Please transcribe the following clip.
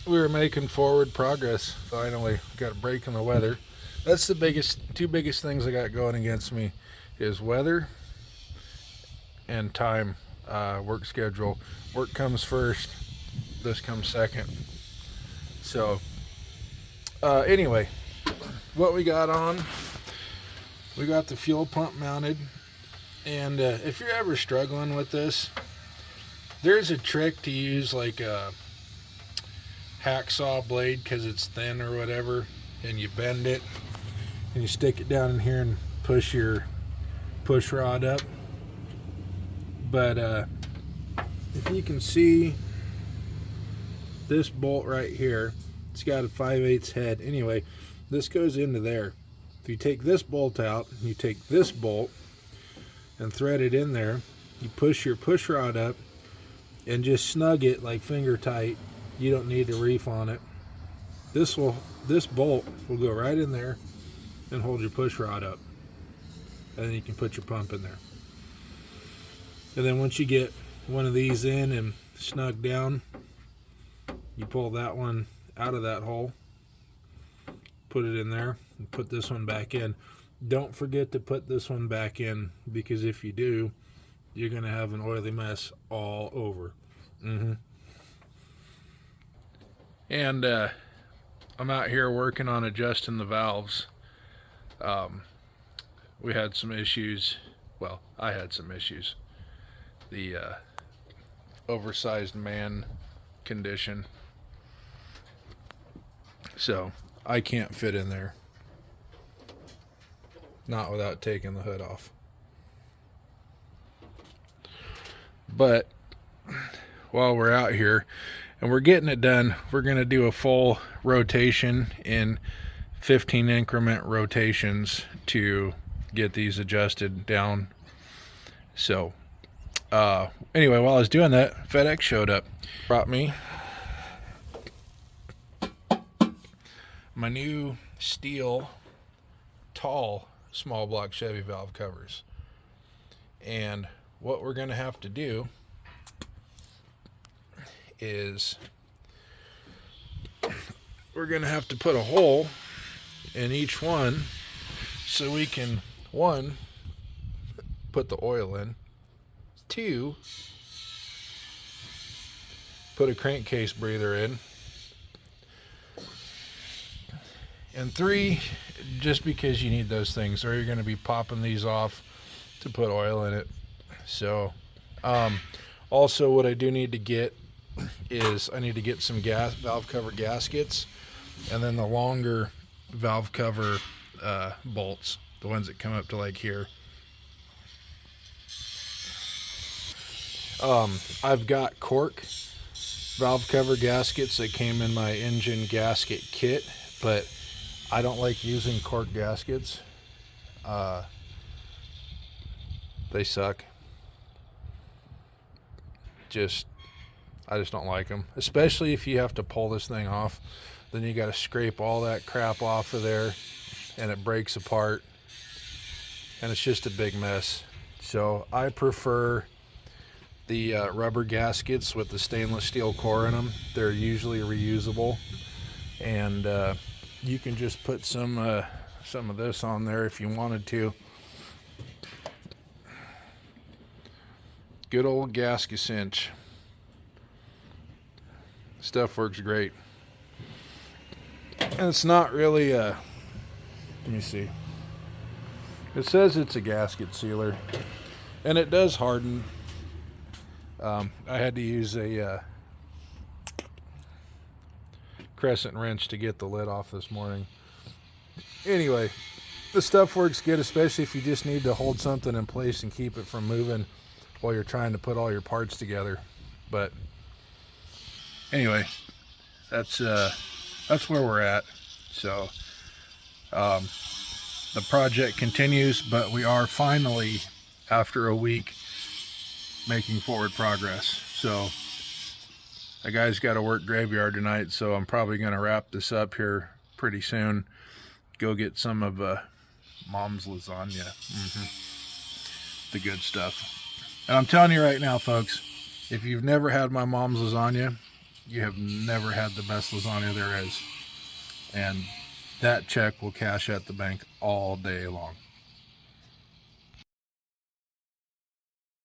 we were making forward progress. Finally, got a break in the weather. That's the two biggest things I got going against me is weather and time, work schedule. Work comes first. This comes second. So, anyway, what we got on? We got the fuel pump mounted. And if you're ever struggling with this, there's a trick to use like a hacksaw blade because it's thin or whatever, and you bend it and you stick it down in here and push your push rod up. But if you can see this bolt right here, it's got a 5/8 head. Anyway, this goes into there. If you take this bolt out, you take this bolt and thread it in there, you push your push rod up and just snug it like finger tight. You don't need a reef on it. This bolt will go right in there and hold your push rod up. And then you can put your pump in there. And then once you get one of these in and snug down, you pull that one out of that hole, put it in there, and put this one back in. Don't forget to put this one back in, because if you do, you're going to have an oily mess all over. And I'm out here working on adjusting the valves. We had some issues. Well, I had some issues. The oversized man condition. So I can't fit in there. Not without taking the hood off. But while we're out here and we're getting it done, we're going to do a full rotation in 15 increment rotations to get these adjusted down. So anyway, while I was doing that, FedEx showed up, brought me my new steel tall small block Chevy valve covers. And what we're going to have to do is we're going to have to put a hole in each one so we can, one, put the oil in, two, put a crankcase breather in, and three, just because you need those things, or you're going to be popping these off to put oil in it. So also what I do need to get is I need to get some valve cover gaskets, and then the longer valve cover bolts, the ones that come up to like here. I've got cork valve cover gaskets that came in my engine gasket kit, but I don't like using cork gaskets. They suck. I just don't like them, especially if you have to pull this thing off. Then you got to scrape all that crap off of there, and it breaks apart, and it's just a big mess. So I prefer the rubber gaskets with the stainless steel core in them. They're usually reusable, and you can just put some of this on there if you wanted to. Good old gasket cinch. Stuff works great. And it's not really a, let me see. It says it's a gasket sealer, and it does harden. I had to use a crescent wrench to get the lid off this morning. Anyway, the stuff works good, especially if you just need to hold something in place and keep it from moving while you're trying to put all your parts together. But anyway, that's where we're at. So the project continues, but we are finally, after a week, making forward progress. So the guy's got to work graveyard tonight, so I'm probably going to wrap this up here pretty soon. Go get some of Mom's lasagna. The good stuff. And I'm telling you right now, folks, if you've never had my mom's lasagna, you have never had the best lasagna there is. And that check will cash at the bank all day long.